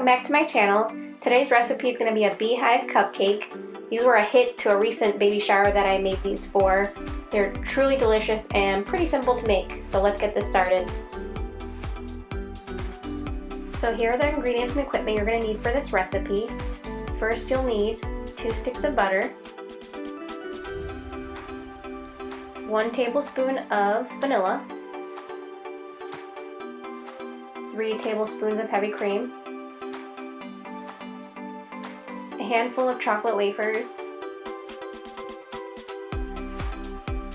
welcome back to my channel. Today's recipe is going to be a beehive cupcake. These were a hit to a recent baby shower that I made these for. They're truly delicious and pretty simple to make, so let's get this started. So here are the ingredients and equipment you're going to need for this recipe. First, you'll need 2 sticks of butter, 1 tablespoon of vanilla, 3 tablespoons of heavy cream, a handful of chocolate wafers.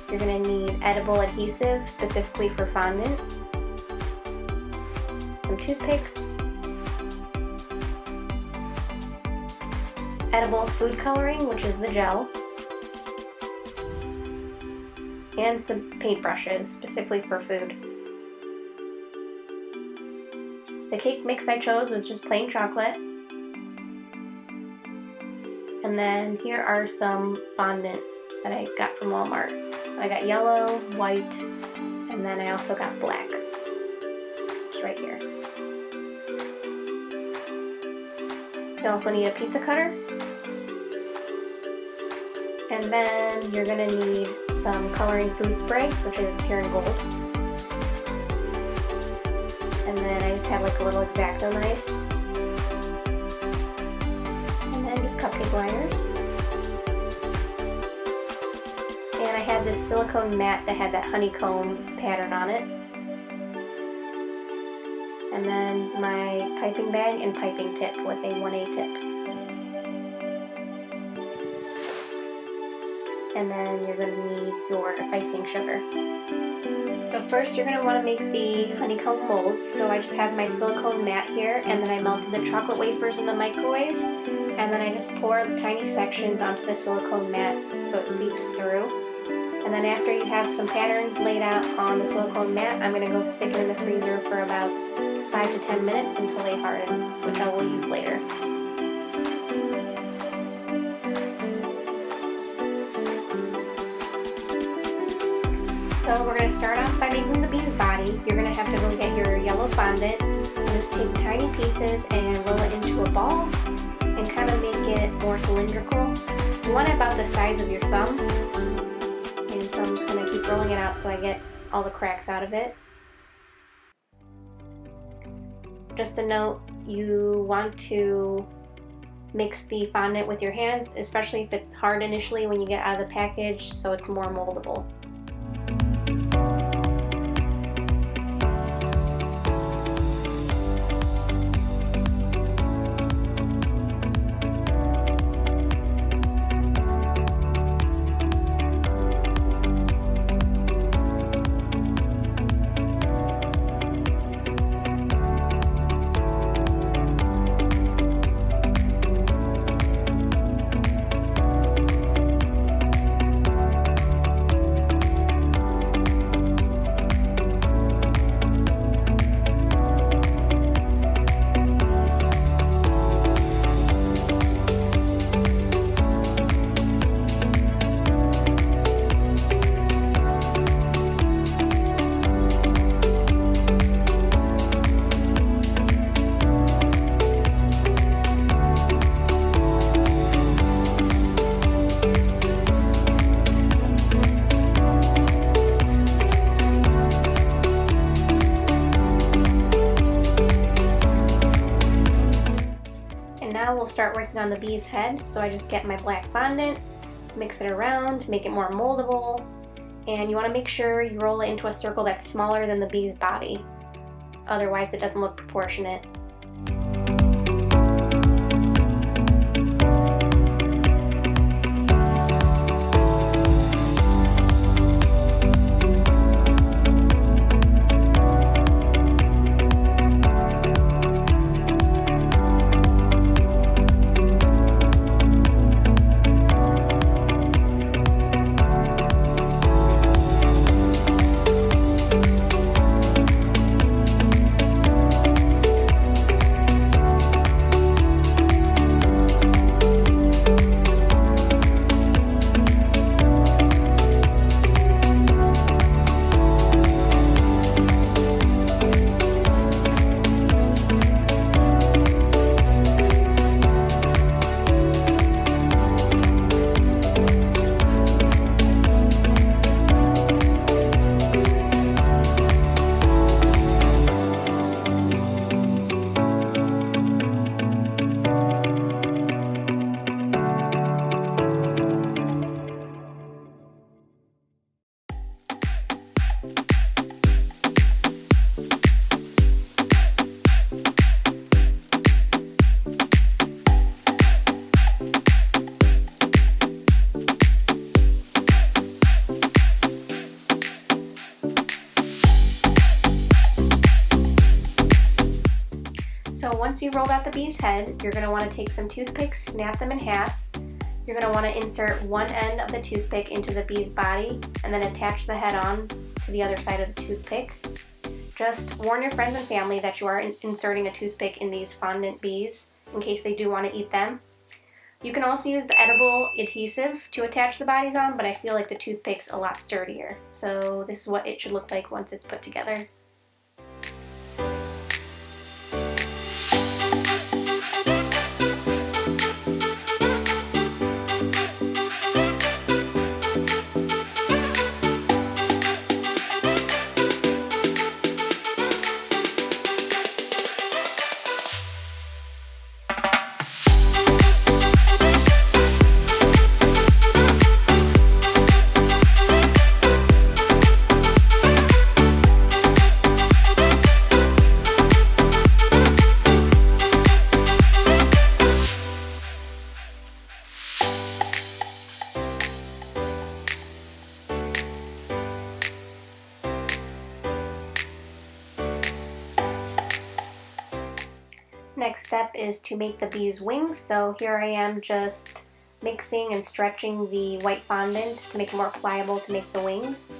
You're going to need edible adhesive, specifically for fondant, some toothpicks, edible food coloring, which is the gel, and some paintbrushes, specifically for food. The cake mix I chose was just plain chocolate. And then here are some fondant that I got from Walmart. So I got yellow, white, and then I also got black. It's right here. You also need a pizza cutter. And then you're going to need some coloring food spray, which is here in gold. And then I just have like a little X-Acto knife. And then just cupcake liners. And I had this silicone mat that had that honeycomb pattern on it. And then my piping bag and piping tip with a 1A tip. And then you're going to need your icing sugar. So first you're going to want to make the honeycomb molds. So I just have my silicone mat here, and then I melted the chocolate wafers in the microwave, and then I just pour tiny sections onto the silicone mat so it seeps through. And then after you have some patterns laid out on the silicone mat, I'm going to go stick it in the freezer for about 5 to 10 minutes until they harden, which I will use later. So we're going to start off by making the bee's body. You're going to have to go get your yellow fondant and just take tiny pieces and roll it into a ball and kind of make it more cylindrical. You want it about the size of your thumb. And so I'm just going to keep rolling it out so I get all the cracks out of it. Just a note, you want to mix the fondant with your hands, especially if it's hard initially when you get out of the package, so it's more moldable. Now we'll start working on the bee's head. So I just get my black fondant, mix it around, make it more moldable, and you want to make sure you roll it into a circle that's smaller than the bee's body. Otherwise it doesn't look proportionate. once you rolled out the bee's head, you're going to want to take some toothpicks, snap them in half. You're going to want to insert one end of the toothpick into the bee's body and then attach the head on to the other side of the toothpick. Just warn your friends and family that you are inserting a toothpick in these fondant bees in case they do want to eat them. You can also use the edible adhesive to attach the bodies on, but I feel like the toothpick's a lot sturdier. So this is what it should look like once it's put together. Next step is to make the bee's wings. So here I am just mixing and stretching the white fondant to make it more pliable to make the wings.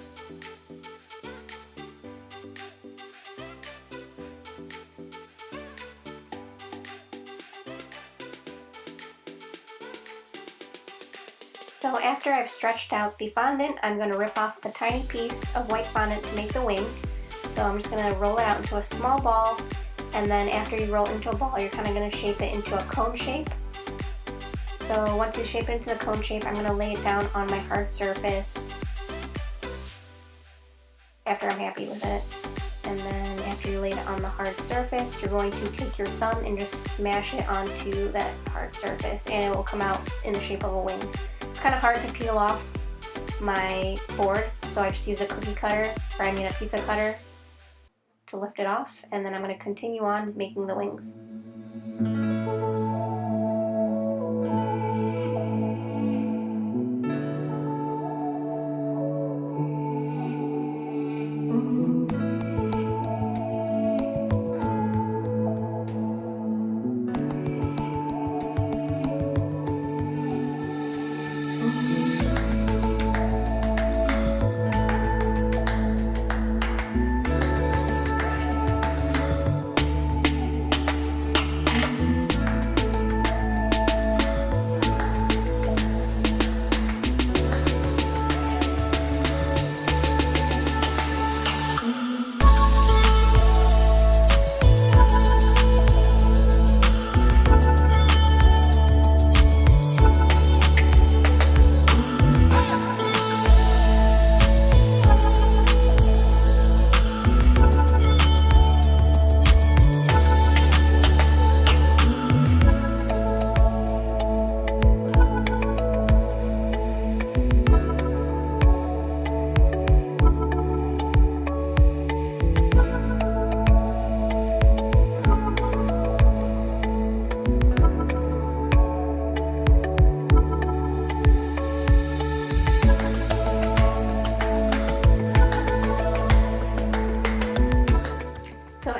So after I've stretched out the fondant, I'm going to rip off a tiny piece of white fondant to make the wing. So I'm just going to roll it out into a small ball. And then after you roll it into a ball, you're kind of going to shape it into a cone shape. So once you shape it into the cone shape, I'm going to lay it down on my hard surface after I'm happy with it. And then after you lay it on the hard surface, you're going to take your thumb and just smash it onto that hard surface, and it will come out in the shape of a wing. It's kind of hard to peel off my board, so I just use a cookie cutter, or I mean a pizza cutter, to lift it off, and then I'm going to continue on making the wings.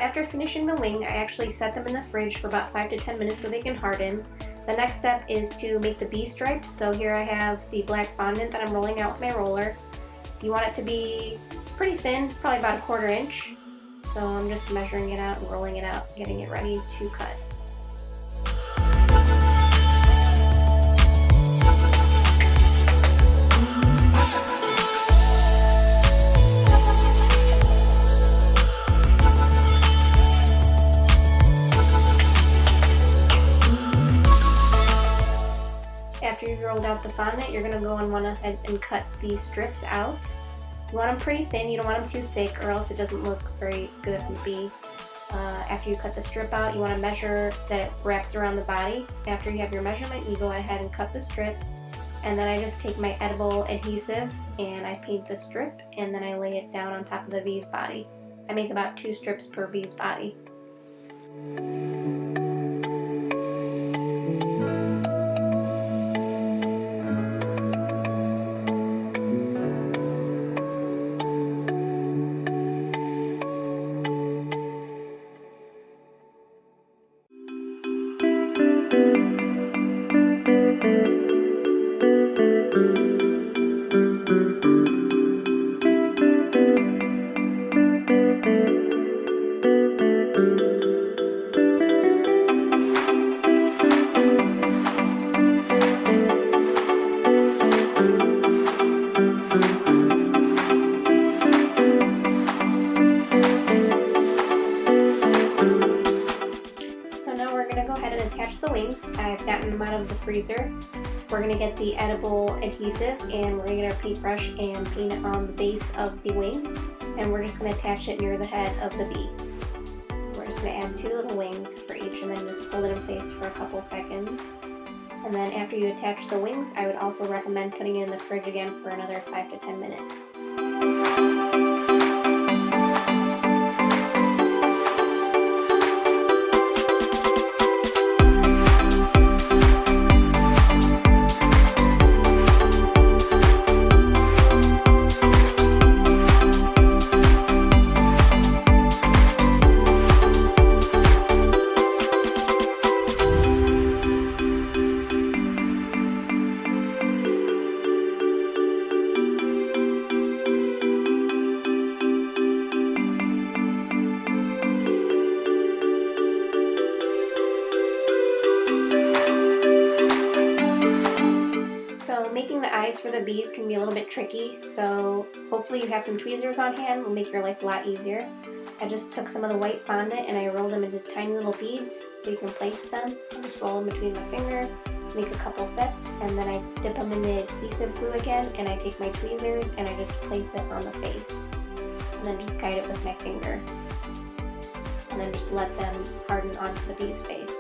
After finishing the wing, I actually set them in the fridge for about 5 to 10 minutes so they can harden. The next step is to make the bee stripes. So here I have the black fondant that I'm rolling out with my roller. You want it to be pretty thin, probably about 1/4 inch. So I'm just measuring it out and rolling it out, getting it ready to cut. After you've rolled out the fondant, you're going to go and want ahead and cut these strips out. You want them pretty thin, you don't want them too thick or else it doesn't look very good on the bee. After you cut the strip out, you want to measure that it wraps around the body. After you have your measurement, you go ahead and cut the strip. And then I just take my edible adhesive and I paint the strip and then I lay it down on top of the bee's body. I make about 2 strips per bee's body. gotten them out of the freezer. We're going to get the edible adhesive and we're going to get our paintbrush and paint it on the base of the wing, and we're just going to attach it near the head of the bee. We're just going to add 2 little wings for each and then just hold it in place for a couple seconds. And then after you attach the wings, I would also recommend putting it in the fridge again for another 5 to 10 minutes. Making the eyes for the bees can be a little bit tricky, so hopefully you have some tweezers on hand. Will make your life a lot easier. I just took some of the white fondant and I rolled them into tiny little beads so you can place them. So just roll them between my finger, make a couple sets, and then I dip them in the adhesive glue again, and I take my tweezers and I just place it on the face. And then just guide it with my finger. And then just let them harden onto the bee's face.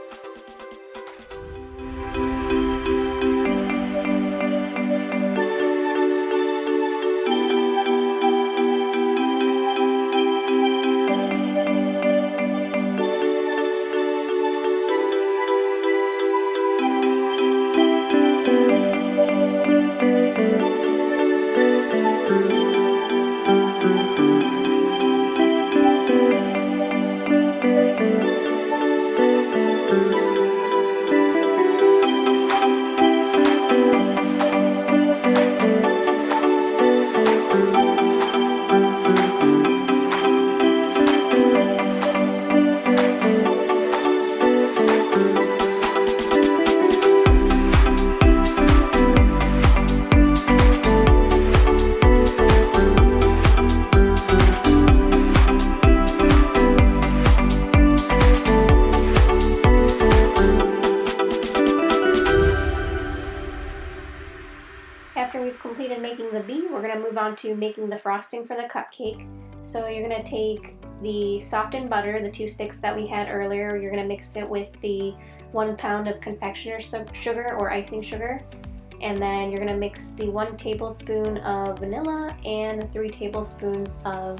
After we've completed making the bee, we're going to move on to making the frosting for the cupcake. So you're going to take the softened butter, the 2 sticks that we had earlier, you're going to mix it with the 1 pound of confectioner's sugar or icing sugar, and then you're going to mix the 1 tablespoon of vanilla and the 3 tablespoons of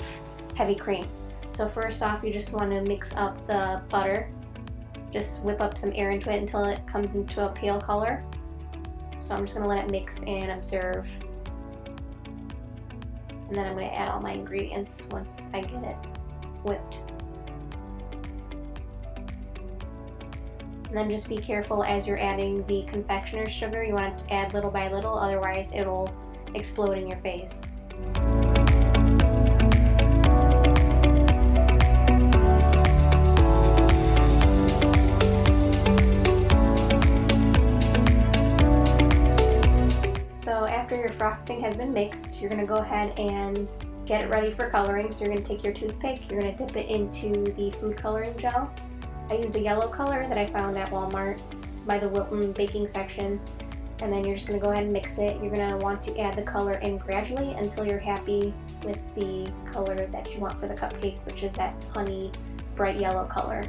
heavy cream. So first off, you just want to mix up the butter. Just whip up some air into it until it comes into a pale color. So I'm just going to let it mix and observe. And then I'm going to add all my ingredients once I get it whipped. And then just be careful as you're adding the confectioner's sugar. You want to add little by little, otherwise it'll explode in your face. After your frosting has been mixed, you're going to go ahead and get it ready for coloring. So you're going to take your toothpick, you're going to dip it into the food coloring gel. I used a yellow color that I found at Walmart by the Wilton baking section. And then you're just going to go ahead and mix it. You're going to want to add the color in gradually until you're happy with the color that you want for the cupcake, which is that honey bright yellow color.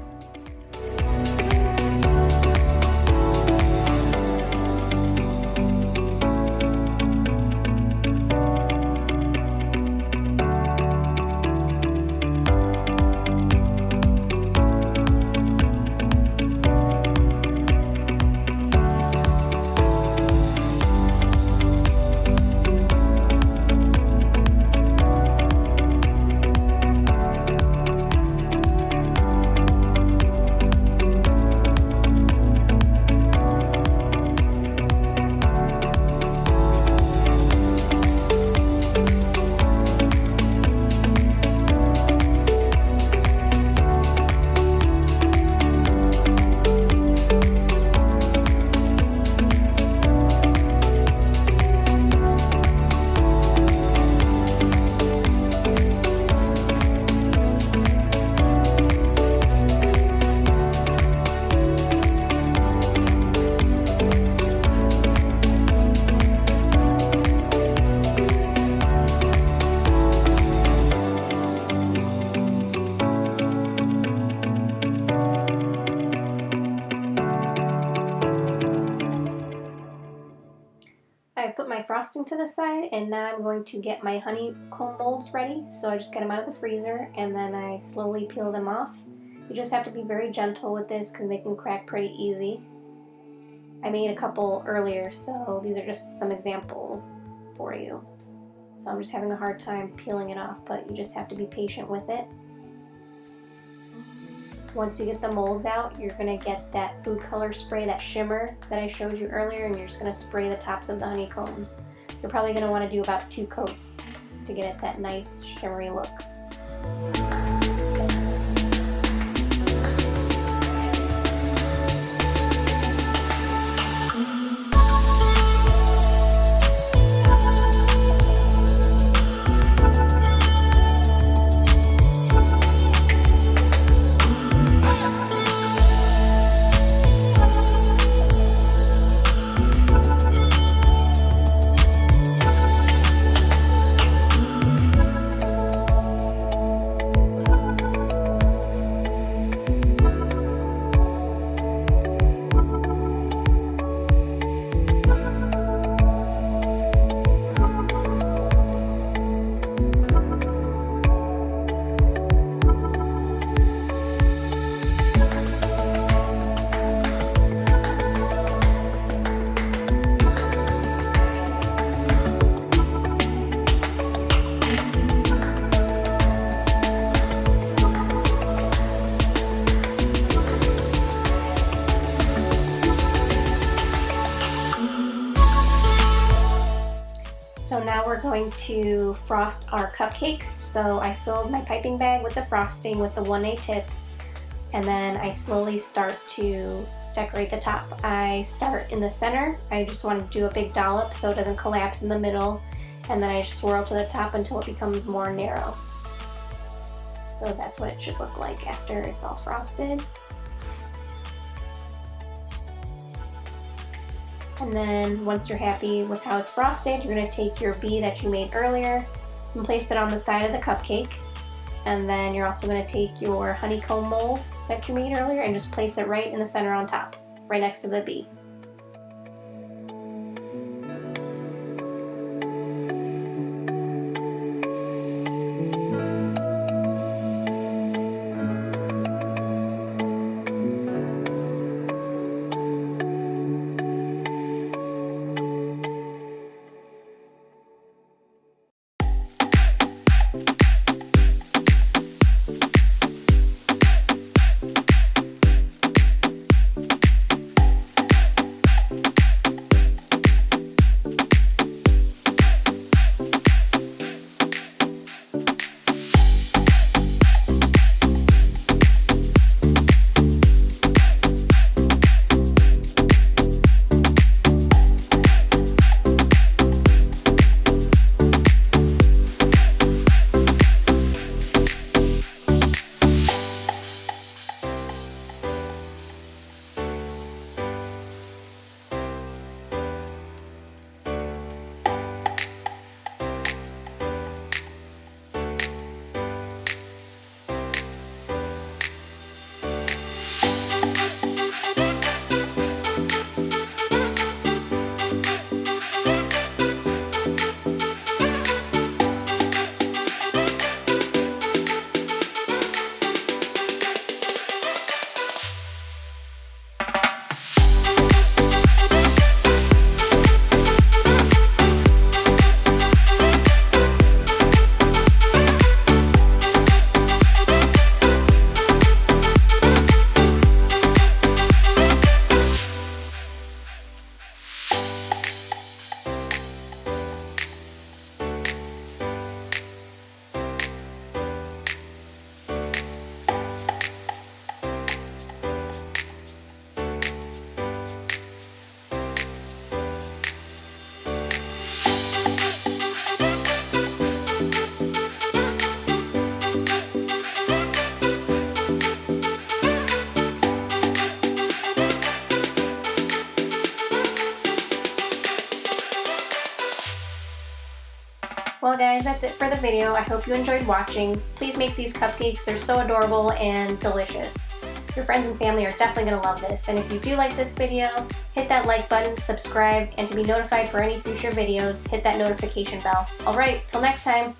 frosting to the side, and now I'm going to get my honeycomb molds ready. So I just get them out of the freezer and then I slowly peel them off. You just have to be very gentle with this because they can crack pretty easy. I made a couple earlier, so these are just some example for you. So I'm just having a hard time peeling it off, but you just have to be patient with it. Once you get the molds out, you're going to get that food color spray, that shimmer that I showed you earlier, and you're just going to spray the tops of the honeycombs. You're probably going to want to do about 2 coats to get it that nice shimmery look. So now we're going to frost our cupcakes. So I filled my piping bag with the frosting with the 1A tip, and then I slowly start to decorate the top. I start in the center. I just want to do a big dollop so it doesn't collapse in the middle, and then I just swirl to the top until it becomes more narrow. So that's what it should look like after it's all frosted. And then once you're happy with how it's frosted, you're going to take your bee that you made earlier and place it on the side of the cupcake. And then you're also going to take your honeycomb mold that you made earlier and just place it right in the center on top, right next to the bee. Well guys, that's it for the video. I hope you enjoyed watching. Please make these cupcakes. They're so adorable and delicious. Your friends and family are definitely going to love this. And if you do like this video, hit that like button, subscribe, and to be notified for any future videos, hit that notification bell. Alright, till next time.